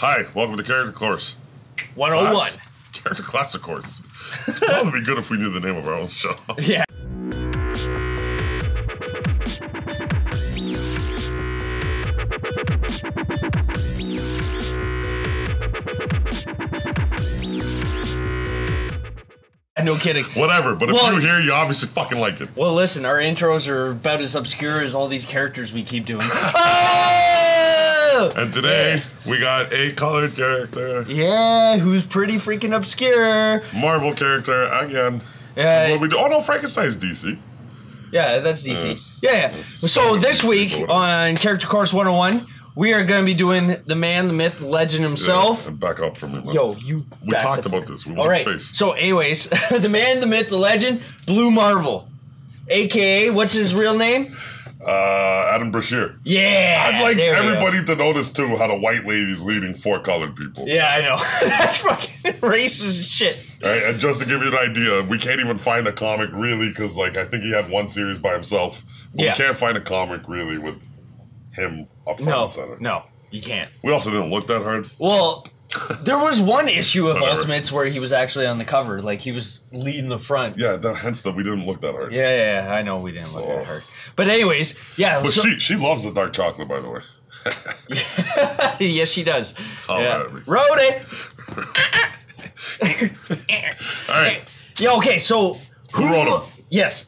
Hi, welcome to Character Course 101. Class. Character Classic Course. It'd probably be good if we knew the name of our own show. Yeah. No kidding. Whatever, but if you're here, you obviously fucking like it. Well, listen, our intros are about as obscure as all these characters we keep doing. And today, we got a colored character. Yeah, who's pretty freaking obscure. Marvel character, again. What we do? Oh no, Frankenstein's DC. Yeah, that's DC. Yeah. So this week on Character Course 101, we are going to be doing the man, the myth, the legend himself. Yeah, and back up from him. Yo, we talked about this. We want space. So anyways, the man, the myth, the legend, Blue Marvel. AKA, what's his real name? Adam Brashear. Yeah. I'd like everybody to notice too how the white lady's leading 4 colored people. Yeah, I know. That's fucking racist shit. Right, and just to give you an idea, we can't even find a comic really because, like, I think he had one series by himself. But we can't find a comic really with him up front and center. No, you can't. We also didn't look that hard. Well, there was one issue of Ultimates where he was actually on the cover, like he was leading the front. Yeah, hence that we didn't look that hard. Yeah, I know we didn't look that hard. But anyways, yeah. But she loves the dark chocolate, by the way. Yes, she does. Oh, yeah. right. Wrote it. All right. Yeah. Okay. So who wrote them? Yes.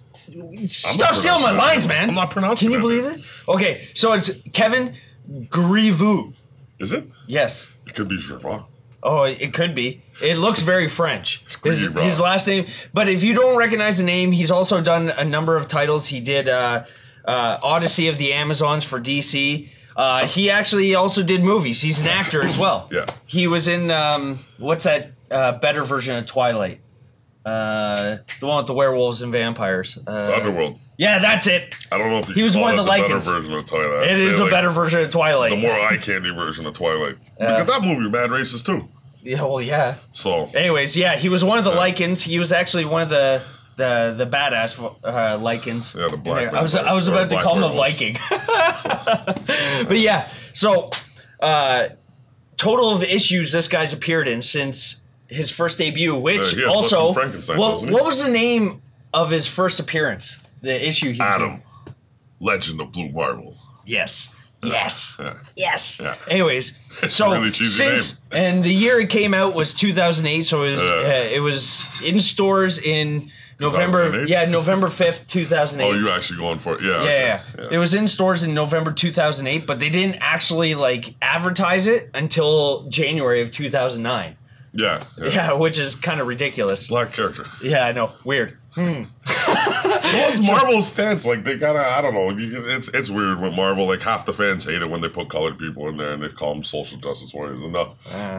Stop stealing my lines, man. I'm not pronouncing it. Can you believe it? Okay, so it's Kevin Grievous. Is it? Yes. It could be Gervais. Oh, it could be. It looks very French. His last name. But if you don't recognize the name, he's also done a number of titles. He did Odyssey of the Amazons for DC. He actually also did movies. He's an actor as well. Yeah. He was in, what's that better version of Twilight? The one with the werewolves and vampires. Underworld. Yeah, that's it. I don't know if he was one of the Lycans. Better version of Twilight. It is a better version of Twilight. The more eye candy version of Twilight. Look at that movie, Mad Racist too. Yeah, well, yeah. So, anyways, yeah, he was one of the Lycans. He was actually one of the badass Lycans. Yeah, the black. I was about to call him a Viking. But yeah, so total of issues this guy's appeared in since his first debut, which also what was the name of his first appearance? The issue he was Adam, Legend of Blue Marvel. Yes. Yes. Yes. Yeah. It's Anyways, so a really cheesy name. And the year it came out was 2008, so it was in stores in November. Yeah, November 5th, 2008. Oh, you actually going for it? Yeah. Yeah. It was in stores in November 2008, but they didn't actually like advertise it until January of 2009. Yeah, which is kind of ridiculous. Black character. Yeah, I know. Weird. Well, it's Marvel's stance. Like, they gotta, I don't know. It's weird with Marvel. Like, half the fans hate it when they put colored people in there and they call them social justice warriors. And the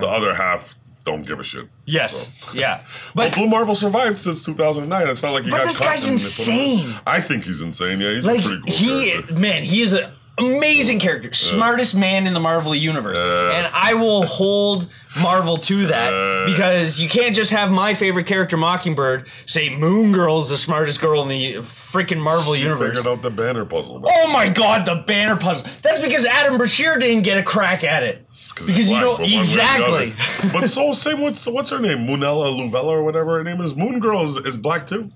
other half don't give a shit. So. Yes. Yeah. But Blue Marvel survived since 2009. It's not like he got cut. But this guy's insane. I think he's insane. Yeah, he's a pretty cool character. Man, he is an amazing character. Smartest man in the Marvel universe. And I will hold Marvel to that because you can't just have my favorite character, Mockingbird, say Moon Girl's the smartest girl in the freaking Marvel universe. Figured out the banner puzzle. Man. Oh my god, the banner puzzle. That's because Adam Brashear didn't get a crack at it. Because you know, exactly. But so, same with, what's her name? Munella Luvella or whatever her name is. Moon Girl is black too.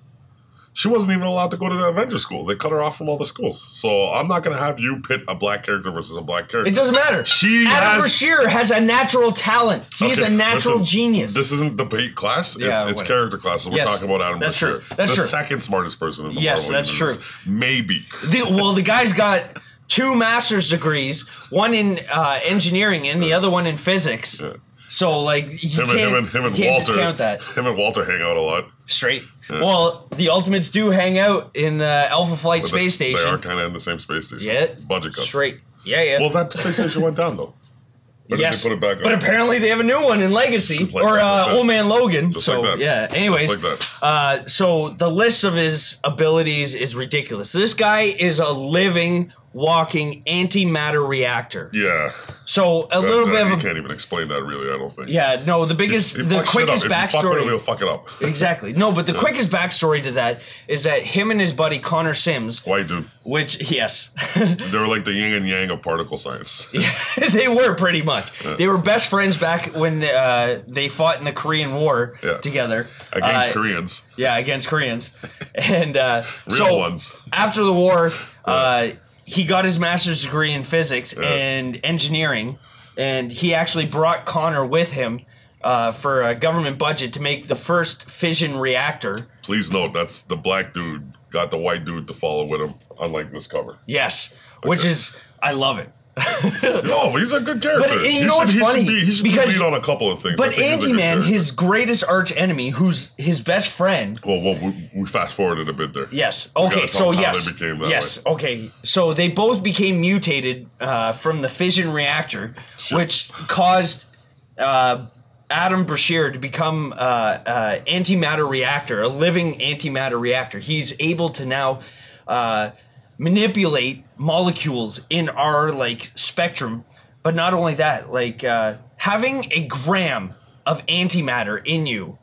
She wasn't even allowed to go to the Avengers school. They cut her off from all the schools. So I'm not going to have you pit a black character versus a black character. It doesn't matter. Adam Brashear has a natural talent. He is a natural genius. This isn't debate class. It's character class. So we're talking about Adam Brashear. That's true. The second smartest person in the Marvel universe. True. Maybe. The guy's got 2 master's degrees, one in engineering and the other one in physics. Yeah. So, like, you can't discount that. Him and Walter hang out a lot. Straight. Yeah. Well, the Ultimates do hang out in the Alpha Flight space station. They are kind of in the same space station. Yeah. Budget cuts. Straight. Yeah. Well, that space station went down, though. Yes. They put it back but apparently they have a new one in Legacy. Old Man Logan. Just like that. Yeah. Anyways. Just like that. So the list of his abilities is ridiculous. This guy is a living walking antimatter reactor. Yeah. So a little bit of you can't even explain that really, I don't think. Yeah, no, the quickest backstory. He'll fuck it up. Exactly. No, but the quickest backstory to that is that him and his buddy Connor Sims, white dude. Which yes. They were like the yin and yang of particle science. Yeah, they were pretty much. Yeah. They were best friends back when they fought in the Korean War together. Against Koreans. Yeah, against Koreans. And real ones. After the war, he got his master's degree in physics and engineering, and he actually brought Connor with him for a government budget to make the first fission reactor. Please note, that's the black dude got the white dude to follow with him, unlike this cover. Yes, which is, I love it. No, but he's a good character. But you know what's funny? He should be lead on a couple of things. But Ant-Man, his greatest arch enemy, who's his best friend. Well, we fast forwarded a bit there. Yes. Okay. So yes. They became that yes. way. Okay. So they both became mutated from the fission reactor, which caused Adam Brashear to become antimatter reactor, a living antimatter reactor. He's able to now manipulate molecules in our spectrum, but not only that, having a gram of antimatter in you,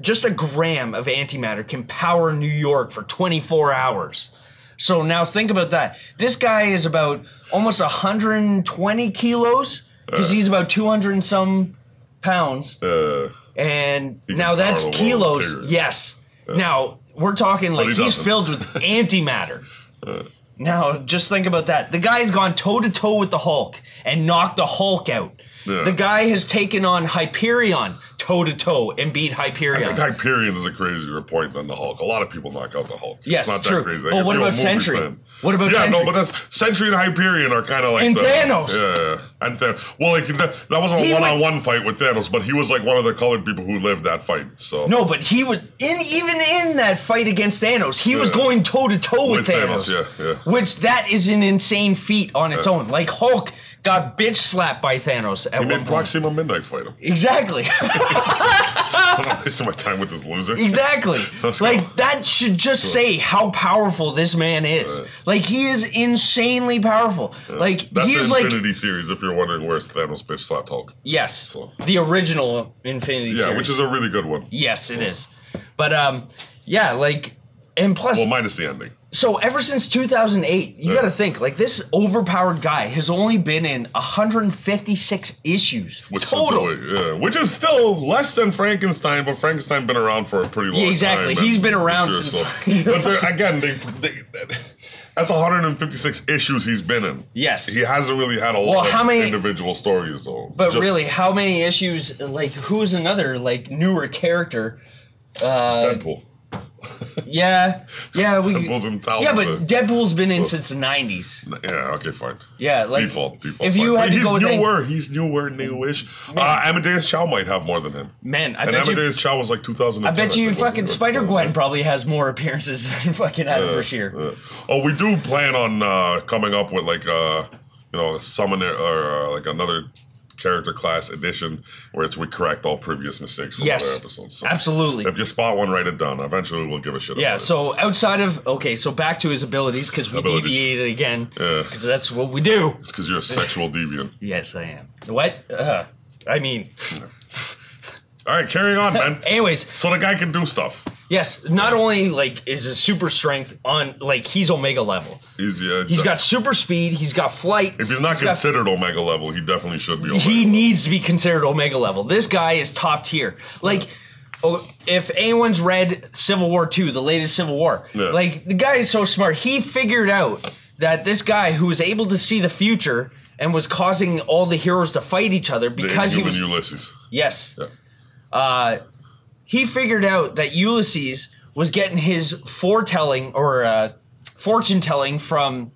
just a gram of antimatter can power New York for 24 hours. So now think about that. This guy is about almost 120 kilos because he's about 200 and some pounds. And now that's kilos. Yes. Now we're talking he's filled with antimatter. Now, just think about that. The guy's gone toe-to-toe with the Hulk and knocked the Hulk out. Yeah. The guy has taken on Hyperion toe-to-toe and beat Hyperion. I think Hyperion is a crazier point than the Hulk. A lot of people knock out the Hulk. Yes, it's not true. That crazy. But what about Sentry? What about Sentry? Yeah, no, but that's Sentry and Hyperion are kind of like and Thanos. Yeah, and Thanos. Well, that wasn't a one-on-one fight with Thanos, but he was one of the colored people who lived that fight. So no, but he was even in that fight against Thanos, he was going toe-to-toe with Thanos. Yeah. Which that is an insane feat on its own. Hulk got bitch slapped by Thanos at one point. He made Proxima Midnight fight him. Exactly. I'm not wasting my time with this loser. Exactly. That should just say how powerful this man is. He is insanely powerful. That's the Infinity series, if you're wondering where's Thanos bitch slapped Hulk. Yes. So. The original Infinity series. Yeah, which is a really good one. Yes, it is. But, and plus... Well, minus the ending. So ever since 2008, you got to think, this overpowered guy has only been in 156 issues total. Which is still less than Frankenstein, but Frankenstein been around for a pretty long time. Exactly. He's been around since... But again, that's 156 issues he's been in. Yes. He hasn't really had a lot of individual stories, though. But really, how many issues, who's another, newer character? Deadpool. Yeah, Deadpool's in but Deadpool's been in since the 90s. Yeah, okay, fine. Yeah, default. If you had to go with he's newish. Amadeus Chow might have more than him. Man, Amadeus Chow was 2010. I bet you fucking Spider-Gwen probably has more appearances than fucking Adam Brashear. Oh, we do plan on coming up with summoner or another character class edition where we correct all previous mistakes from other episodes. So absolutely. If you spot one, write it down. Eventually we'll give a shit about it. So outside of... so back to his abilities, because we deviated again. Because that's what we do. It's because you're a sexual deviant. Yes, I am. What? I mean... All right, carrying on, man. Anyways. So the guy can do stuff. Yes, not only is his super strength on he's Omega level. He's got super speed. He's got flight. If he's not considered Omega level, he definitely should be. He needs to be considered Omega level. This guy is top tier. If anyone's read Civil War II, the latest Civil War, the guy is so smart. He figured out that this guy who was able to see the future and was causing all the heroes to fight each other because he was Ulysses. Yes. Yeah. He figured out that Ulysses was getting his foretelling or fortune telling from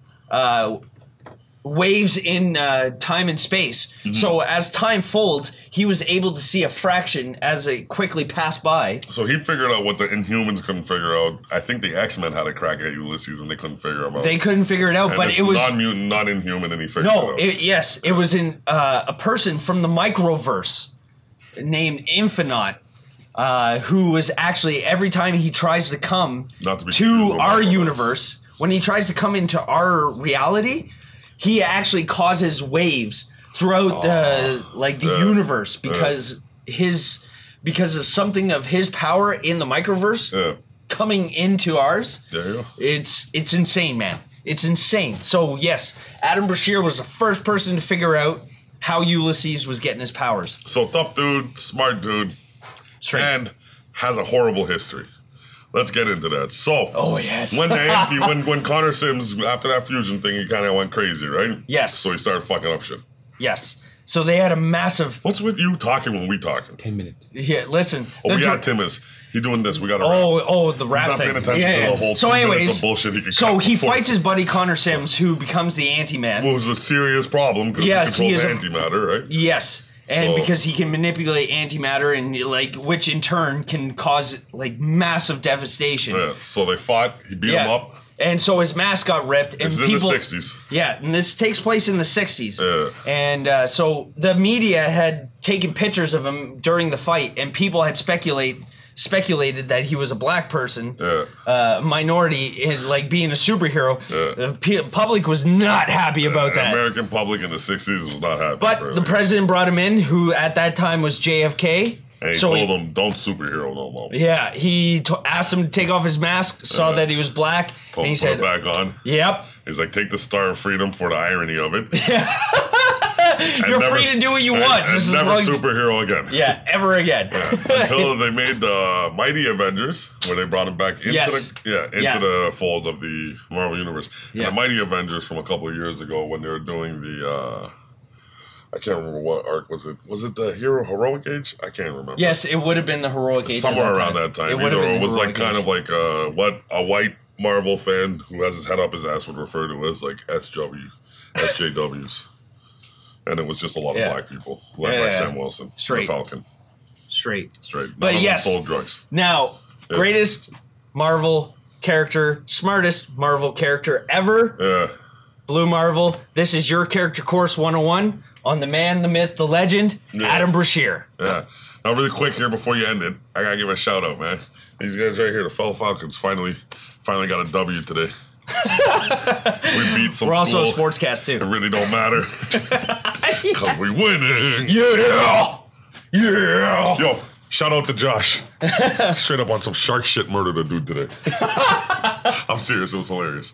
waves in time and space. Mm-hmm. So as time folds, he was able to see a fraction as it quickly passed by. So he figured out what the Inhumans couldn't figure out. I think the X-Men had a crack at Ulysses and they couldn't figure him out. They couldn't figure it out, but it was non-mutant, non-inhuman, and he figured it out. It was in a person from the Microverse named Infinite. Who was actually, every time he tries to come to our universe, when he tries to come into our reality, he actually causes waves throughout the universe because because of something of his power in the microverse coming into ours. There you go. It's insane, man. It's insane. So yes, Adam Brashear was the first person to figure out how Ulysses was getting his powers. So tough dude, smart dude, and has a horrible history. Let's get into that. So, when Connor Sims, after that fusion thing, he kind of went crazy, right? Yes. So he started fucking up shit. Yes. So they had a massive... What's with you talking when we talking? 10 minutes. Yeah, listen. Tim is. He doing this. We got to the rap thing. He's not paying attention to the whole so anyways, of bullshit he can so he fights his buddy Connor Sims, who becomes the Anti-Man. Well, it was a serious problem because he controls antimatter, right? Yes. And because he can manipulate antimatter and which in turn can cause massive devastation. Yeah. So they fought. He beat him up. And so his mask got ripped. And it's in the 60s. Yeah, and this takes place in the 60s. Yeah. And so the media had taken pictures of him during the fight, and people had speculated that he was a black person, minority, in, being a superhero. The public was not happy about that. American public in the 60s was not happy. But the president brought him in, who at that time was JFK. And he told him, don't superhero no more. Yeah, he asked him to take off his mask, saw that he was black, and he said, put it back on. Yep. He's like, take the Star of Freedom for the irony of it. You're free to do what you want. And never superhero again. Yeah, ever again. Until they made the Mighty Avengers, where they brought him back into the fold of the Marvel Universe. And the Mighty Avengers from a couple of years ago when they were doing the... I can't remember what arc was it. Was it the Heroic Age? I can't remember. Yes, it would have been the Heroic Age. Somewhere around that time. It was kind of like what a white Marvel fan who has his head up his ass would refer to as SJWs. And it was just a lot of black people, led by Sam Wilson, the Falcon. Straight. But yes, sold drugs. Now, greatest Marvel character, smartest Marvel character ever. Yeah. Blue Marvel. This is your character course 101 on the man, the myth, the legend, Adam Brashear. Yeah. Now, really quick here before you end it, I gotta give a shout out, man. These guys right here, the fellow Falcons, finally got a W today. We beat some. We're also school. a sportscast too. It really don't matter because we winning. Yeah. Yo, shout out to Josh. Straight up on some shark shit murdered a dude today. I'm serious. It was hilarious.